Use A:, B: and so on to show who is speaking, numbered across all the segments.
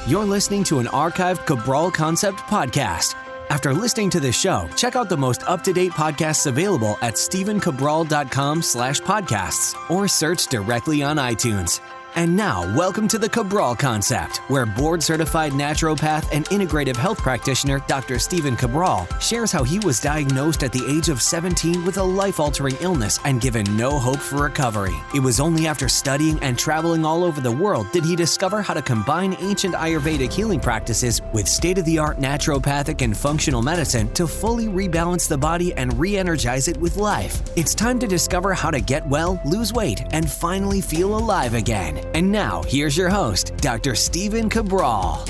A: You're listening to an archived Cabral Concept podcast. After listening to this show, check out the most up-to-date podcasts available at stephencabral.com/podcasts or search directly on iTunes. And now, welcome to the Cabral Concept, where board-certified naturopath and integrative health practitioner Dr. Stephen Cabral shares how he was diagnosed at the age of 17 with a life-altering illness and given no hope for recovery. It was only after studying and traveling all over the world did he discover how to combine ancient Ayurvedic healing practices with state-of-the-art naturopathic and functional medicine to fully rebalance the body and re-energize it with life. It's time to discover how to get well, lose weight, and finally feel alive again. And now, here's your host, Dr. Stephen Cabral.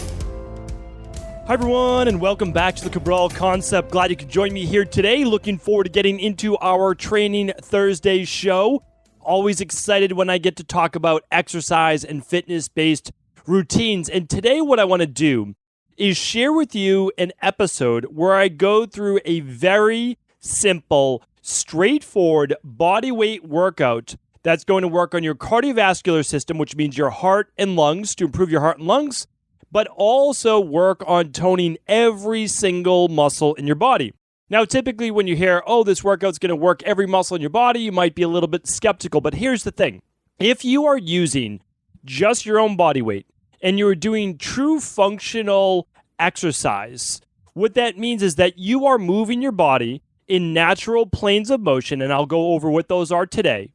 B: Hi, everyone, and welcome back to the Cabral Concept. Glad you could join me here today. Looking forward to getting into our Training Thursday show. Always excited when I get to talk about exercise and fitness-based routines. And today, what I want to do is share with you an episode where I go through a very simple, straightforward body weight workout that's going to work on your cardiovascular system, which means your heart and lungs, to improve your heart and lungs, but also work on toning every single muscle in your body. Now, typically when you hear, oh, this workout's going to work every muscle in your body, you might be a little bit skeptical. But here's the thing. If you are using just your own body weight and you're doing true functional exercise, what that means is that you are moving your body in natural planes of motion, and I'll go over what those are today.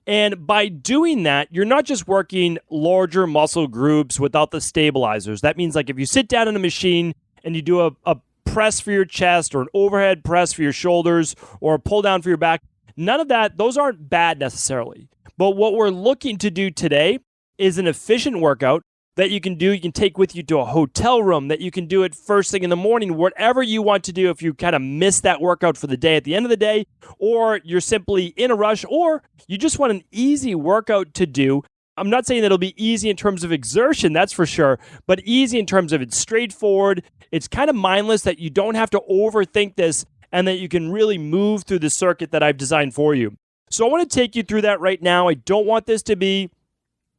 B: And by doing that, you're not just working larger muscle groups without the stabilizers. That means like if you sit down in a machine and you do a press for your chest or an overhead press for your shoulders or a pull down for your back, none of that, those aren't bad necessarily. But what we're looking to do today is an efficient workout that you can do. You can take with you to a hotel room, that you can do it first thing in the morning, whatever you want to do if you kind of miss that workout for the day at the end of the day, or you're simply in a rush, or you just want an easy workout to do. I'm not saying that it'll be easy in terms of exertion, that's for sure, but easy in terms of it's straightforward. It's kind of mindless, that you don't have to overthink this and that you can really move through the circuit that I've designed for you. So I want to take you through that right now. I don't want this to be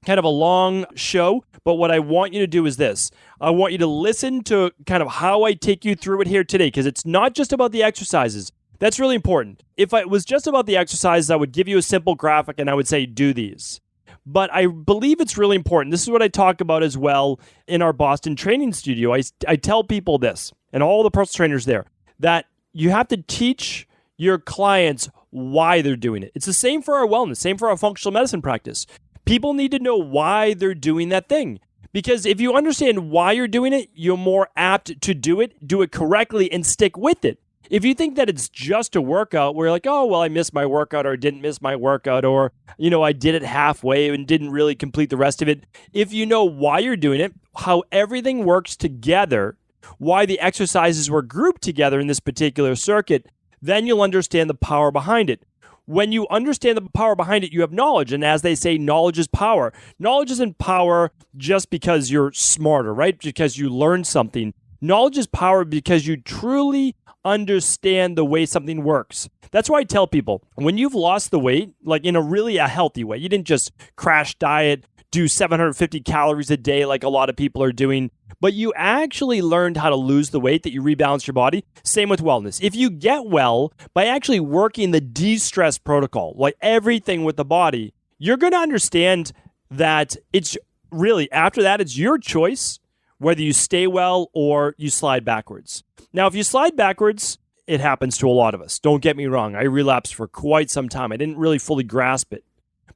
B: kind of a long show, but what I want you to do is this. I want you to listen to kind of how I take you through it here today, because it's not just about the exercises. That's really important. If it was just about the exercises, I would give you a simple graphic and I would say, do these. But I believe it's really important. This is what I talk about as well in our Boston training studio. I tell people this, and all the personal trainers there, that you have to teach your clients why they're doing it. It's the same for our wellness, same for our functional medicine practice. People need to know why they're doing that thing. Because if you understand why you're doing it, you're more apt to do it correctly, and stick with it. If you think that it's just a workout where you're like, oh, well, I missed my workout, or I didn't miss my workout, or, I did it halfway and didn't really complete the rest of it. If you know why you're doing it, how everything works together, why the exercises were grouped together in this particular circuit, then you'll understand the power behind it. When you understand the power behind it, you have knowledge. And as they say, knowledge is power. Knowledge isn't power just because you're smarter, right? Because you learned something. Knowledge is power because you truly understand the way something works. That's why I tell people, when you've lost the weight, like in a healthy way, you didn't just crash diet, do 750 calories a day like a lot of people are doing, but you actually learned how to lose the weight, that you rebalance your body. Same with wellness. If you get well by actually working the de-stress protocol, like everything with the body, you're going to understand that it's really, after that, it's your choice whether you stay well or you slide backwards. Now, if you slide backwards, it happens to a lot of us. Don't get me wrong. I relapsed for quite some time. I didn't really fully grasp it.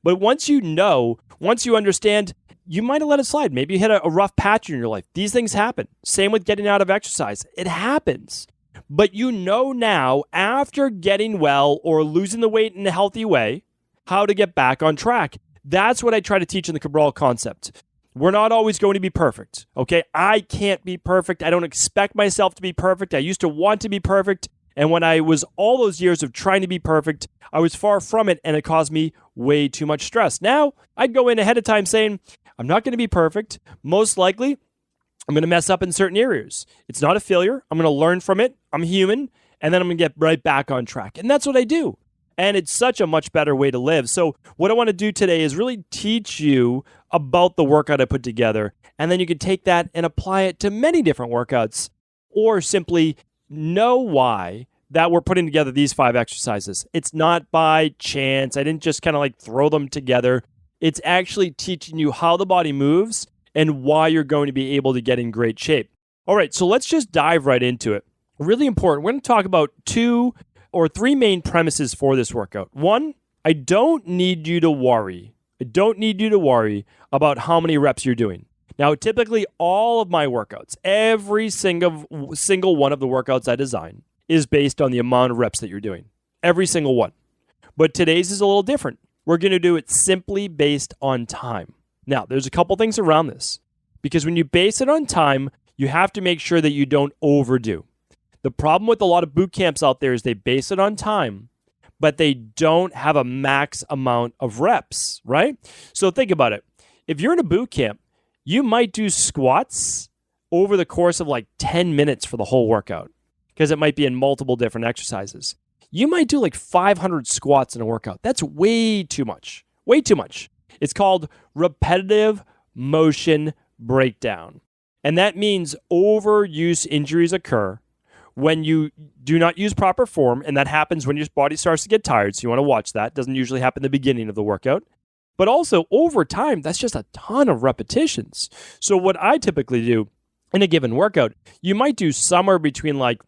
B: But once you understand, you might have let it slide. Maybe you hit a rough patch in your life. These things happen. Same with getting out of exercise. It happens. But you know now, after getting well or losing the weight in a healthy way, how to get back on track. That's what I try to teach in the Cabral Concept. We're not always going to be perfect, okay? I can't be perfect. I don't expect myself to be perfect. I used to want to be perfect. And when I was all those years of trying to be perfect, I was far from it, and it caused me way too much stress. Now, I'd go in ahead of time saying, I'm not going to be perfect. Most likely, I'm going to mess up in certain areas. It's not a failure. I'm going to learn from it. I'm human. And then I'm going to get right back on track. And that's what I do. And it's such a much better way to live. So what I want to do today is really teach you about the workout I put together. And then you can take that and apply it to many different workouts, or simply know why that we're putting together these 5 exercises. It's not by chance. I didn't just kind of like throw them together. It's actually teaching you how the body moves and why you're going to be able to get in great shape. All right, so let's just dive right into it. Really important. We're going to talk about 2 or 3 main premises for this workout. 1, I don't need you to worry. I don't need you to worry about how many reps you're doing. Now, typically all of my workouts, every single one of the workouts I design is based on the amount of reps that you're doing. Every single one. But today's is a little different. We're going to do it simply based on time. Now, there's a couple things around this, because when you base it on time, you have to make sure that you don't overdo. The problem with a lot of boot camps out there is they base it on time, but they don't have a max amount of reps, right? So think about it. If you're in a boot camp, you might do squats over the course of like 10 minutes for the whole workout, because it might be in multiple different exercises. You might do like 500 squats in a workout. That's way too much. Way too much. It's called repetitive motion breakdown. And that means overuse injuries occur when you do not use proper form, and that happens when your body starts to get tired, so you want to watch that. It doesn't usually happen at the beginning of the workout. But also, over time, that's just a ton of repetitions. So what I typically do in a given workout, you might do somewhere between like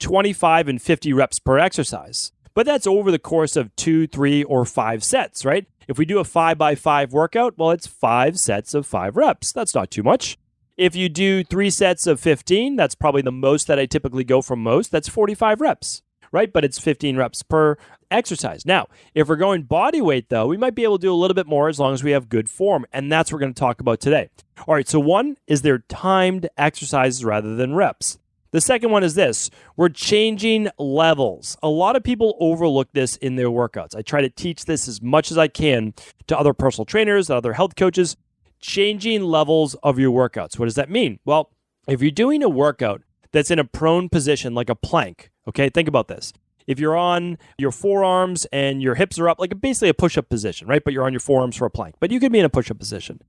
B: 25 and 50 reps per exercise. But that's over the course of 2, 3, or 5 sets, right? If we do a 5x5 workout, well, it's 5 sets of 5 reps. That's not too much. If you do 3 sets of 15, that's probably the most that I typically go for most. That's 45 reps, right? But it's 15 reps per exercise. Now, if we're going body weight, though, we might be able to do a little bit more as long as we have good form. And that's what we're going to talk about today. All right, so 1 is they're timed exercises rather than reps. The second one is this. We're changing levels. A lot of people overlook this in their workouts. I try to teach this as much as I can to other personal trainers, other health coaches. Changing levels of your workouts. What does that mean? Well, if you're doing a workout that's in a prone position, like a plank, okay, think about this. If you're on your forearms and your hips are up, like basically a push-up position, right? But you're on your forearms for a plank. But you could be in a push-up position.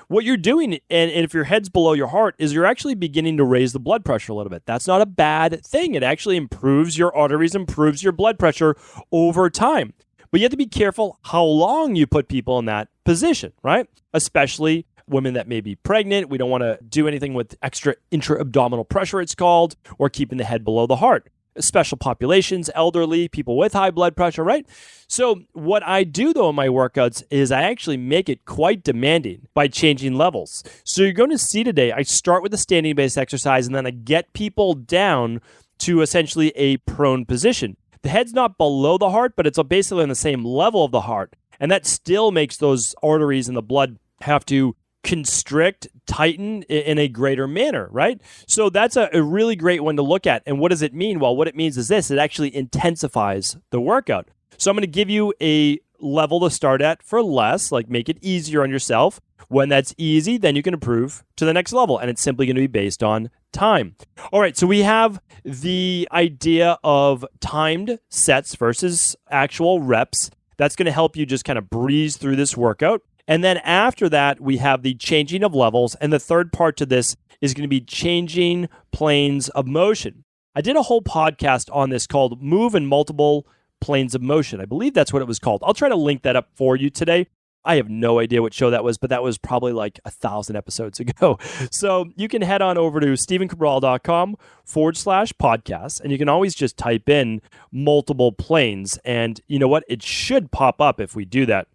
B: What you're doing, and if your head's below your heart, is you're actually beginning to raise the blood pressure a little bit. That's not a bad thing. It actually improves your arteries, improves your blood pressure over time. But you have to be careful how long you put people in that position, right? Especially women that may be pregnant. We don't want to do anything with extra intra-abdominal pressure, it's called, or keeping the head below the heart. Special populations, elderly, people with high blood pressure, right? So what I do, though, in my workouts is I actually make it quite demanding by changing levels. So you're going to see today, I start with a standing-based exercise, and then I get people down to essentially a prone position. The head's not below the heart, but it's basically on the same level of the heart. And that still makes those arteries in the blood have to constrict, tighten in a greater manner, right? So that's a really great one to look at. And what does it mean? Well, what it means is this. It actually intensifies the workout. So I'm going to give you a level to start at for less, like make it easier on yourself. When that's easy, then you can improve to the next level. And it's simply going to be based on time. All right, so we have the idea of timed sets versus actual reps. That's going to help you just kind of breeze through this workout. And then after that, we have the changing of levels. And the third part to this is going to be changing planes of motion. I did a whole podcast on this called Move in Multiple Planes of Motion. I believe that's what it was called. I'll try to link that up for you today. I have no idea what show that was, but that was probably like 1,000 episodes ago. So you can head on over to stevencabral.com/podcast, and you can always just type in multiple planes. And you know what? It should pop up if we do that.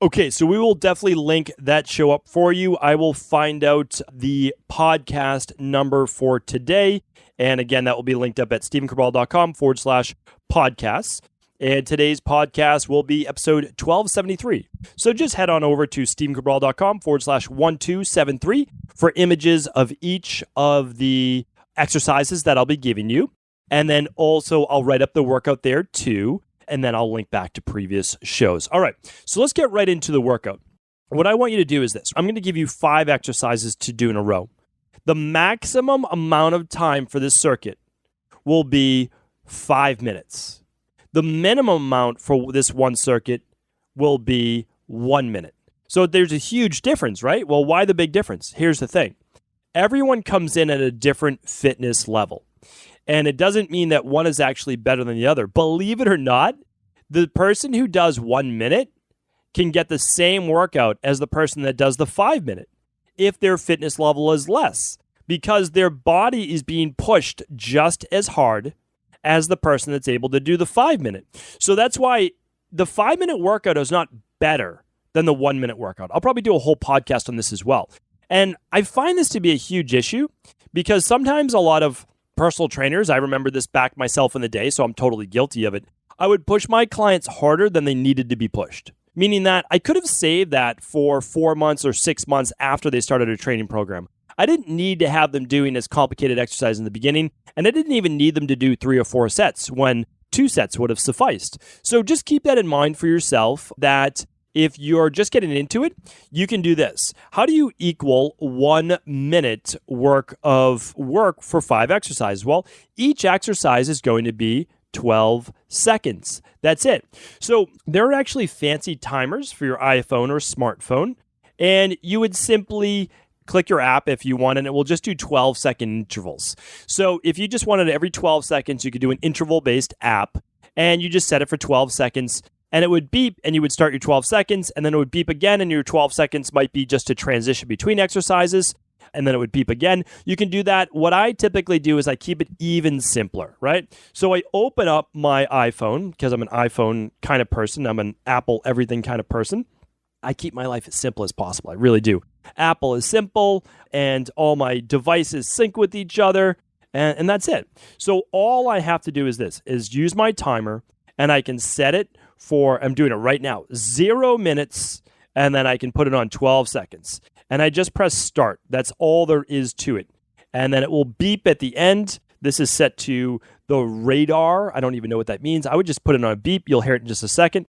B: Okay, so we will definitely link that show up for you. I will find out the podcast number for today. And again, that will be linked up at stevencabral.com/podcasts. And today's podcast will be episode 1273. So just head on over to stevencabral.com/1273 for images of each of the exercises that I'll be giving you. And then also I'll write up the workout there too. And then I'll link back to previous shows. All right, so let's get right into the workout. What I want you to do is this. I'm going to give you 5 exercises to do in a row. The maximum amount of time for this circuit will be 5 minutes. The minimum amount for this one circuit will be 1 minute. So there's a huge difference, right? Well, why the big difference? Here's the thing. Everyone comes in at a different fitness level. And it doesn't mean that one is actually better than the other. Believe it or not, the person who does 1 minute can get the same workout as the person that does the 5 minute if their fitness level is less, because their body is being pushed just as hard as the person that's able to do the 5 minute. So that's why the 5 minute workout is not better than the 1 minute workout. I'll probably do a whole podcast on this as well. And I find this to be a huge issue because sometimes a lot of personal trainers, I remember this back myself in the day, so I'm totally guilty of it. I would push my clients harder than they needed to be pushed, meaning that I could have saved that for 4 months or 6 months after they started a training program. I didn't need to have them doing as complicated exercise in the beginning, and I didn't even need them to do 3 or 4 sets when 2 sets would have sufficed. So just keep that in mind for yourself that if you're just getting into it, you can do this. How do you equal 1 minute work for 5 exercises? Well, each exercise is going to be 12 seconds. That's it. So there are actually fancy timers for your iPhone or smartphone, and you would simply click your app if you want, and it will just do 12-second intervals. So if you just wanted every 12 seconds, you could do an interval-based app, and you just set it for 12 seconds, and it would beep, and you would start your 12 seconds, and then it would beep again, and your 12 seconds might be just to transition between exercises, and then it would beep again. You can do that. What I typically do is I keep it even simpler, right? So I open up my iPhone, because I'm an iPhone kind of person. I'm an Apple everything kind of person. I keep my life as simple as possible. I really do. Apple is simple, and all my devices sync with each other, and that's it. So all I have to do is this, is use my timer, and I can set it for, I'm doing it right now, 0 minutes, and then I can put it on 12 seconds. And I just press start. That's all there is to it. And then it will beep at the end. This is set to the radar. I don't even know what that means. I would just put it on a beep. You'll hear it in just a second.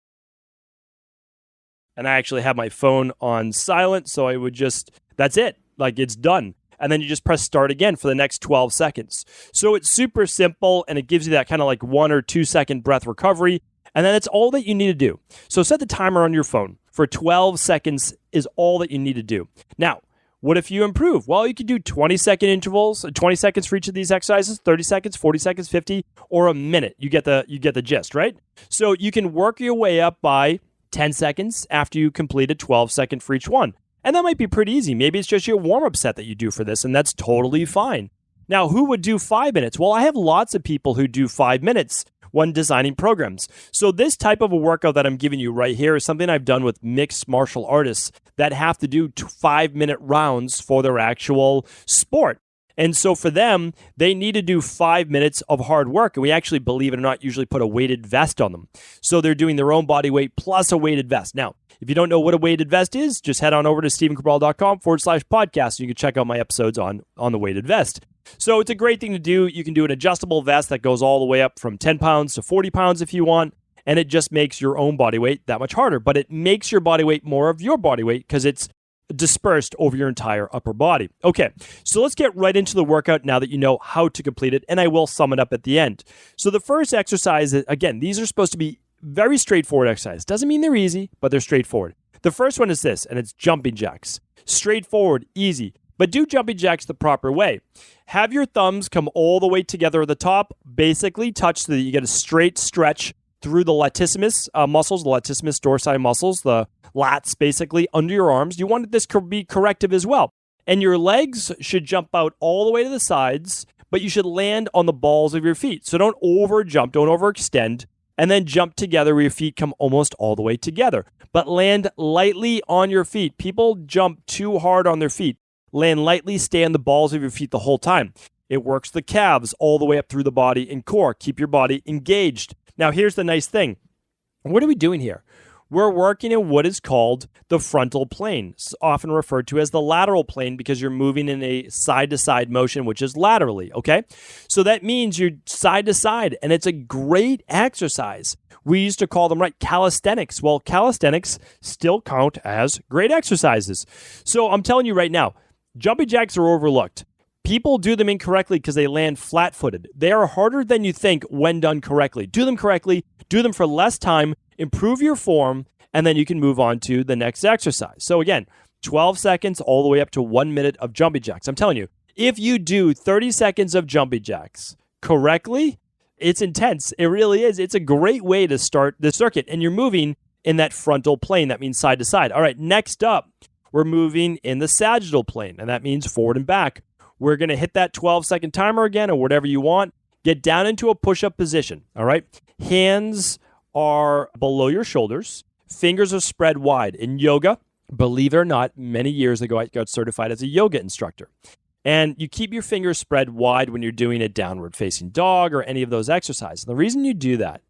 B: And I actually have my phone on silent, so I would just, that's it. Like, it's done. And then you just press start again for the next 12 seconds. So it's super simple, and it gives you that kind of like 1 or 2 second breath recovery. And then it's all that you need to do. So set the timer on your phone for 12 seconds is all that you need to do. Now, what if you improve? Well, you could do 20-second intervals, 20 seconds for each of these exercises, 30 seconds, 40 seconds, 50, or a minute. You get the gist, right? So you can work your way up by 10 seconds after you complete a 12-second for each one. And that might be pretty easy. Maybe it's just your warm-up set that you do for this, and that's totally fine. Now, who would do 5 minutes? Well, I have lots of people who do 5 minutes when designing programs. So this type of a workout that I'm giving you right here is something I've done with mixed martial artists that have to do 5-minute rounds for their actual sport. And so for them, they need to do 5 minutes of hard work. And we actually, believe it or not, usually put a weighted vest on them. So they're doing their own body weight plus a weighted vest. Now, if you don't know what a weighted vest is, just head on over to stephencabral.com/podcast. You can check out my episodes on the weighted vest. So it's a great thing to do. You can do an adjustable vest that goes all the way up from 10 pounds to 40 pounds if you want. And it just makes your own body weight that much harder. But it makes your body weight more of your body weight because it's dispersed over your entire upper body. Okay, so let's get right into the workout now that you know how to complete it. And I will sum it up at the end. So the first exercise, again, these are supposed to be very straightforward exercises. Doesn't mean they're easy, but they're straightforward. The first one is this, and it's jumping jacks. Straightforward, easy. But do jumping jacks the proper way. Have your thumbs come all the way together at the top, basically touch so that you get a straight stretch through the latissimus muscles, the latissimus dorsi muscles, the lats basically under your arms. You want this to be corrective as well. And your legs should jump out all the way to the sides, but you should land on the balls of your feet. So don't over jump, don't overextend, and then jump together where your feet come almost all the way together. But land lightly on your feet. People jump too hard on their feet. Land lightly, stay on the balls of your feet the whole time. It works the calves all the way up through the body and core. Keep your body engaged. Now, here's the nice thing. What are we doing here? We're working in what is called the frontal plane, often referred to as the lateral plane because you're moving in a side-to-side motion, which is laterally, okay? So that means you're side-to-side, and it's a great exercise. We used to call them, calisthenics. Well, calisthenics still count as great exercises. So I'm telling you right now, jumping jacks are overlooked. People do them incorrectly because they land flat-footed. They are harder than you think when done correctly. Do them correctly, do them for less time, improve your form, and then you can move on to the next exercise. So again, 12 seconds all the way up to 1 minute of jumping jacks. I'm telling you, if you do 30 seconds of jumping jacks correctly, it's intense. It really is. It's a great way to start the circuit, and you're moving in that frontal plane. That means side to side. All right, next up, we're moving in the sagittal plane, and that means forward and back. We're going to hit that 12-second timer again, or whatever you want. Get down into a push-up position, all right? Hands are below your shoulders. Fingers are spread wide. In yoga, believe it or not, many years ago, I got certified as a yoga instructor. And you keep your fingers spread wide when you're doing a downward facing dog or any of those exercises. The reason you do that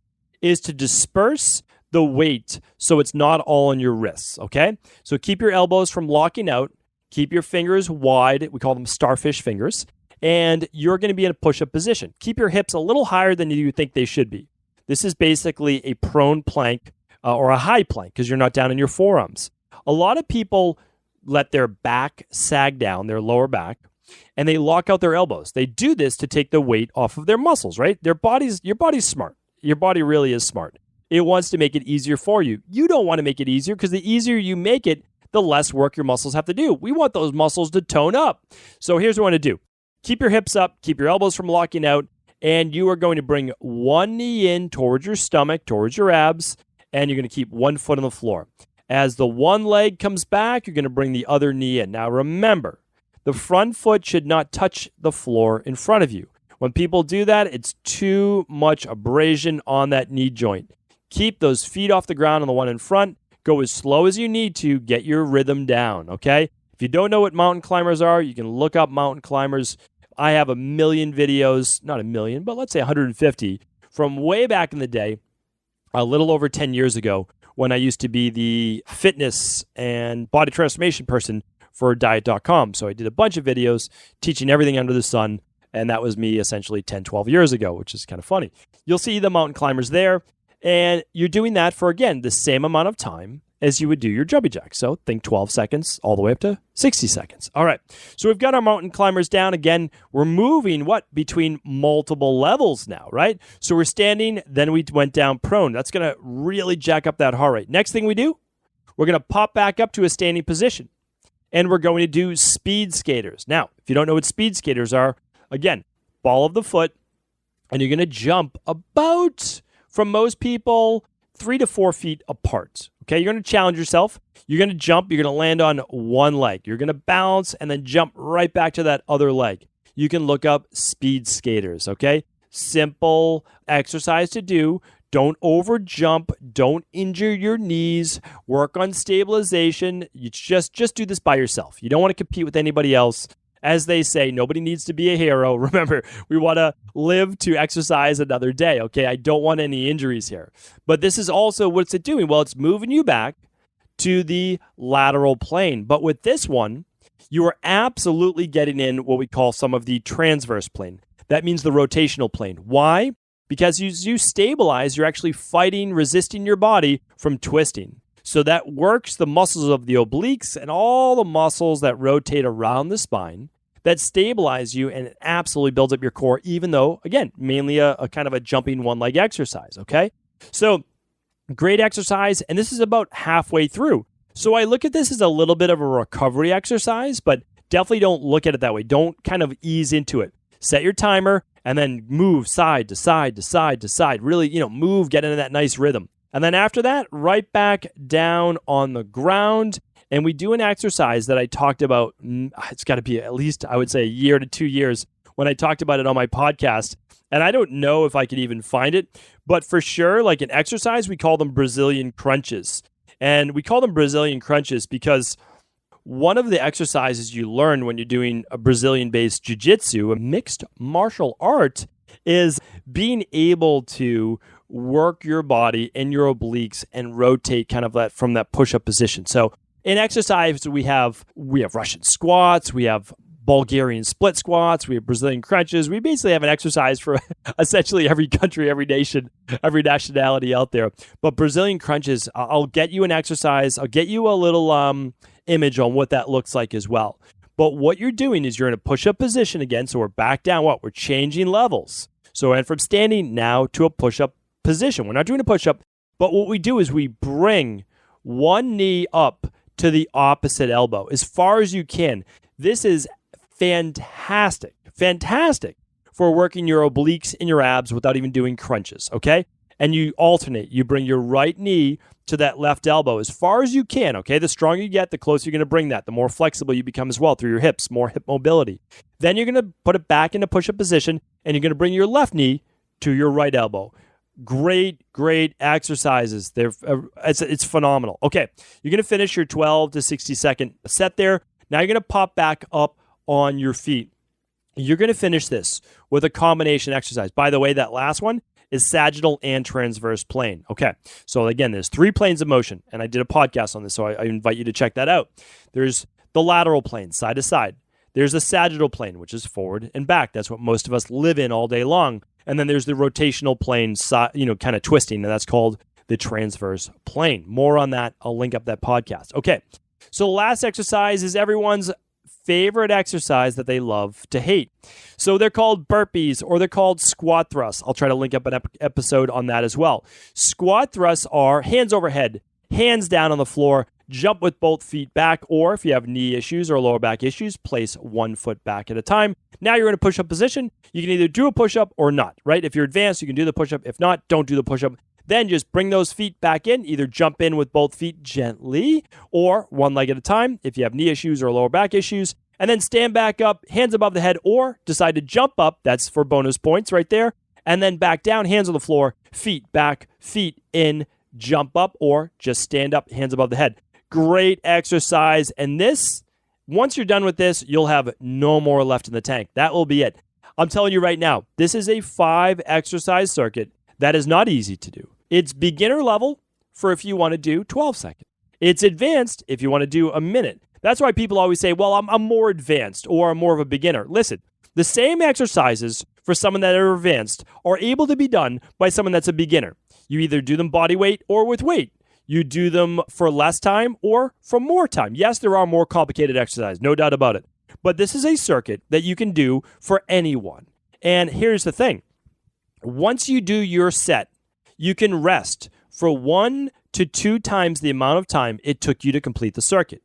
B: is to disperse the weight so it's not all on your wrists, okay? So keep your elbows from locking out. Keep your fingers wide. We call them starfish fingers. And you're going to be in a push-up position. Keep your hips a little higher than you think they should be. This is basically a prone plank or a high plank because you're not down in your forearms. A lot of people let their back sag down, their lower back, and they lock out their elbows. They do this to take the weight off of their muscles, right? Your body's smart. Your body really is smart. It wants to make it easier for you. You don't want to make it easier because the easier you make it, the less work your muscles have to do. We want those muscles to tone up. So here's what I want to do. Keep your hips up, keep your elbows from locking out, and you are going to bring one knee in towards your stomach, towards your abs, and you're going to keep 1 foot on the floor. As the one leg comes back, you're going to bring the other knee in. Now remember, the front foot should not touch the floor in front of you. When people do that, it's too much abrasion on that knee joint. Keep those feet off the ground on the one in front. Go as slow as you need to get your rhythm down, okay? If you don't know what mountain climbers are, you can look up mountain climbers. I have a million videos, not a million, but let's say 150 from way back in the day, a little over 10 years ago, when I used to be the fitness and body transformation person for diet.com. So I did a bunch of videos teaching everything under the sun, and that was me essentially 10, 12 years ago, which is kind of funny. You'll see the mountain climbers there, and you're doing that for, again, the same amount of time as you would do your jumping jack. So think 12 seconds all the way up to 60 seconds. All right. So we've got our mountain climbers down. Again, we're moving between multiple levels now, right? So we're standing, then we went down prone. That's going to really jack up that heart rate. Next thing we do, we're going to pop back up to a standing position, and we're going to do speed skaters. Now, if you don't know what speed skaters are, again, ball of the foot, and you're going to jump about, from most people, 3 to 4 feet apart. Okay, you're going to challenge yourself. You're going to jump. You're going to land on one leg. You're going to bounce and then jump right back to that other leg. You can look up speed skaters, okay? Simple exercise to do. Don't over jump. Don't injure your knees. Work on stabilization. You just do this by yourself. You don't want to compete with anybody else. As they say, nobody needs to be a hero. Remember, we want to live to exercise another day, okay? I don't want any injuries here. But this is also, what's it doing? Well, it's moving you back to the lateral plane. But with this one, you are absolutely getting in what we call some of the transverse plane. That means the rotational plane. Why? Because as you stabilize, you're actually fighting, resisting your body from twisting. So that works the muscles of the obliques and all the muscles that rotate around the spine that stabilize you, and it absolutely builds up your core, even though, again, mainly a kind of a jumping one-leg exercise, okay? So great exercise, and this is about halfway through. So I look at this as a little bit of a recovery exercise, but definitely don't look at it that way. Don't kind of ease into it. Set your timer and then move side to side to side to side. Really, move, get into that nice rhythm. And then after that, right back down on the ground. And we do an exercise that I talked about. It's got to be at least, I would say, a year to 2 years when I talked about it on my podcast. And I don't know if I could even find it. But for sure, like an exercise, we call them Brazilian crunches. And we call them Brazilian crunches because one of the exercises you learn when you're doing a Brazilian-based jiu-jitsu, a mixed martial art, is being able to work your body and your obliques and rotate kind of that from that push-up position. So in exercise, we have Russian squats, we have Bulgarian split squats, we have Brazilian crunches. We basically have an exercise for essentially every country, every nation, every nationality out there. But Brazilian crunches, I'll get you an exercise. I'll get you a little image on what that looks like as well. But what you're doing is you're in a push-up position again. So we're back down. We're changing levels. So and from standing now to a push-up position. We're not doing a push-up, but what we do is we bring one knee up to the opposite elbow as far as you can. This is fantastic for working your obliques and your abs without even doing crunches, okay? And you alternate. You bring your right knee to that left elbow as far as you can, okay? The stronger you get, the closer you're going to bring that, the more flexible you become as well through your hips, more hip mobility. Then you're going to put it back into push-up position, and you're going to bring your left knee to your right elbow. Great exercises. It's phenomenal. Okay, you're going to finish your 12 to 60 second set there. Now you're going to pop back up on your feet. You're going to finish this with a combination exercise. By the way, that last one is sagittal and transverse plane. Okay, so again, there's 3 planes of motion, and I did a podcast on this, so I invite you to check that out. There's the lateral plane, side to side. There's the sagittal plane, which is forward and back. That's what most of us live in all day long. And then there's the rotational plane, kind of twisting, and that's called the transverse plane. More on that. I'll link up that podcast. Okay, so the last exercise is everyone's favorite exercise that they love to hate. So they're called burpees or they're called squat thrusts. I'll try to link up an episode on that as well. Squat thrusts are hands overhead, hands down on the floor, jump with both feet back, or if you have knee issues or lower back issues, place one foot back at a time. Now you're in a push-up position. You can either do a push-up or not, right? If you're advanced, you can do the push-up. If not, don't do the push-up. Then just bring those feet back in. Either jump in with both feet gently or one leg at a time if you have knee issues or lower back issues. And then stand back up, hands above the head, or decide to jump up. That's for bonus points right there. And then back down, hands on the floor, feet back, feet in, jump up, or just stand up, hands above the head. Great exercise. And this, once you're done with this, you'll have no more left in the tank. That will be it. I'm telling you right now, this is a 5 exercise circuit that is not easy to do. It's beginner level for if you want to do 12 seconds. It's advanced if you want to do a minute. That's why people always say, well, I'm more advanced or I'm more of a beginner. Listen, the same exercises for someone that are advanced are able to be done by someone that's a beginner. You either do them body weight or with weight. You do them for less time or for more time. Yes, there are more complicated exercises, no doubt about it. But this is a circuit that you can do for anyone. And here's the thing. Once you do your set, you can rest for 1 to 2 times the amount of time it took you to complete the circuit.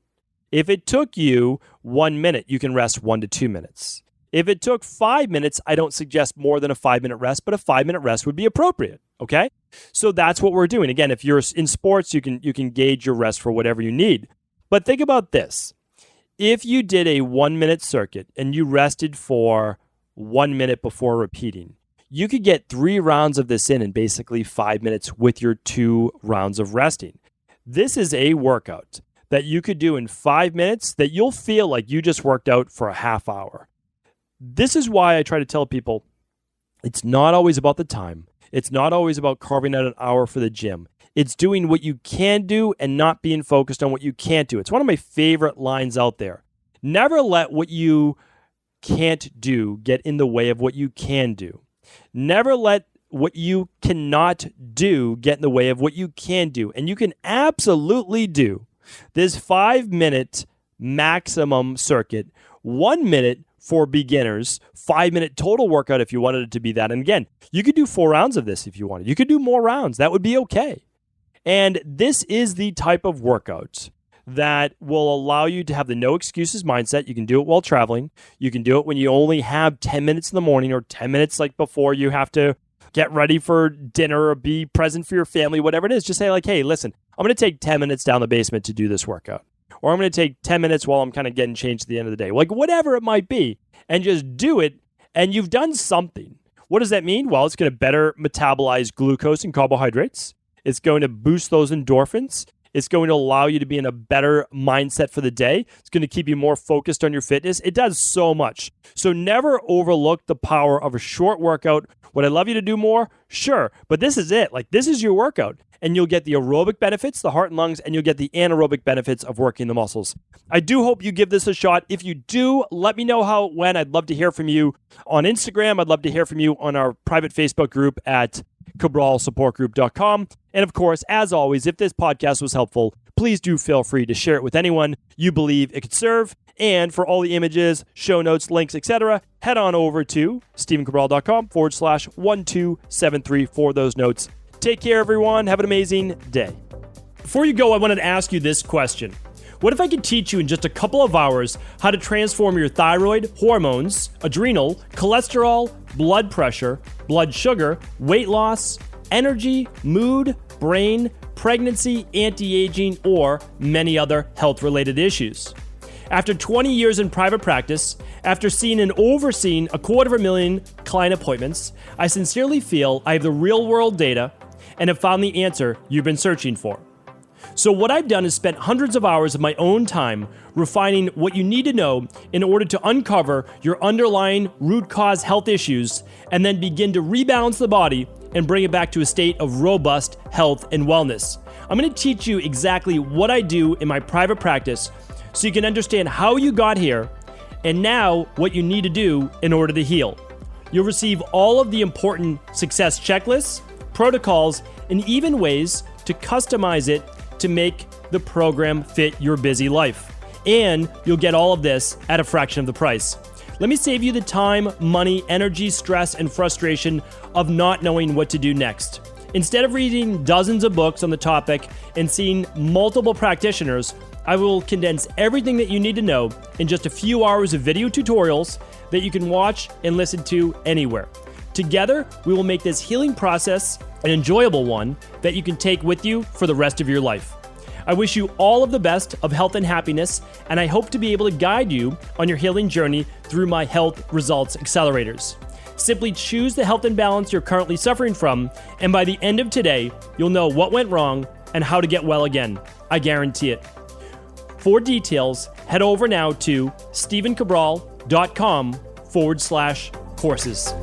B: If it took you 1 minute, you can rest 1 to 2 minutes. If it took 5 minutes, I don't suggest more than a 5-minute rest, but a 5-minute rest would be appropriate, okay? So that's what we're doing. Again, if you're in sports, you can gauge your rest for whatever you need. But think about this. If you did a 1-minute circuit and you rested for 1 minute before repeating, you could get 3 rounds of this in basically 5 minutes with your 2 rounds of resting. This is a workout that you could do in 5 minutes that you'll feel like you just worked out for a half hour. This is why I try to tell people it's not always about the time. It's not always about carving out an hour for the gym. It's doing what you can do and not being focused on what you can't do. It's one of my favorite lines out there. Never let what you can't do get in the way of what you can do. Never let what you cannot do get in the way of what you can do. And you can absolutely do this 5-minute maximum circuit, 1 minute for beginners, 5-minute total workout if you wanted it to be that. And again, you could do 4 rounds of this if you wanted. You could do more rounds. That would be okay. And this is the type of workout that will allow you to have the no excuses mindset. You can do it while traveling. You can do it when you only have 10 minutes in the morning or 10 minutes like before you have to get ready for dinner or be present for your family, whatever it is. Just say like, hey, listen, I'm going to take 10 minutes down the basement to do this workout. Or I'm going to take 10 minutes while I'm kind of getting changed at the end of the day. Like whatever it might be. And just do it. And you've done something. What does that mean? Well, it's going to better metabolize glucose and carbohydrates. It's going to boost those endorphins. It's going to allow you to be in a better mindset for the day. It's going to keep you more focused on your fitness. It does so much. So never overlook the power of a short workout. Would I love you to do more? Sure. But this is it. Like this is your workout. And you'll get the aerobic benefits, the heart and lungs, and you'll get the anaerobic benefits of working the muscles. I do hope you give this a shot. If you do, let me know how it went. I'd love to hear from you on Instagram. I'd love to hear from you on our private Facebook group at cabralsupportgroup.com. And of course, as always, if this podcast was helpful, please do feel free to share it with anyone you believe it could serve. And for all the images, show notes, links, etc., head on over to stevencabral.com/1273 for those notes. Take care, everyone. Have an amazing day. Before you go, I wanted to ask you this question. What if I could teach you in just a couple of hours how to transform your thyroid, hormones, adrenal, cholesterol, blood pressure, blood sugar, weight loss, energy, mood, brain, pregnancy, anti-aging, or many other health-related issues? After 20 years in private practice, after seeing and overseeing 250,000 client appointments, I sincerely feel I have the real-world data and have found the answer you've been searching for. So what I've done is spent hundreds of hours of my own time refining what you need to know in order to uncover your underlying root cause health issues and then begin to rebalance the body and bring it back to a state of robust health and wellness. I'm going to teach you exactly what I do in my private practice so you can understand how you got here and now what you need to do in order to heal. You'll receive all of the important success checklists, protocols, and even ways to customize it to make the program fit your busy life. And you'll get all of this at a fraction of the price. Let me save you the time, money, energy, stress, and frustration of not knowing what to do next. Instead of reading dozens of books on the topic and seeing multiple practitioners, I will condense everything that you need to know in just a few hours of video tutorials that you can watch and listen to anywhere. Together, we will make this healing process an enjoyable one that you can take with you for the rest of your life. I wish you all of the best of health and happiness, and I hope to be able to guide you on your healing journey through my Health Results Accelerators. Simply choose the health imbalance you're currently suffering from, and by the end of today, you'll know what went wrong and how to get well again. I guarantee it. For details, head over now to stephencabral.com/courses.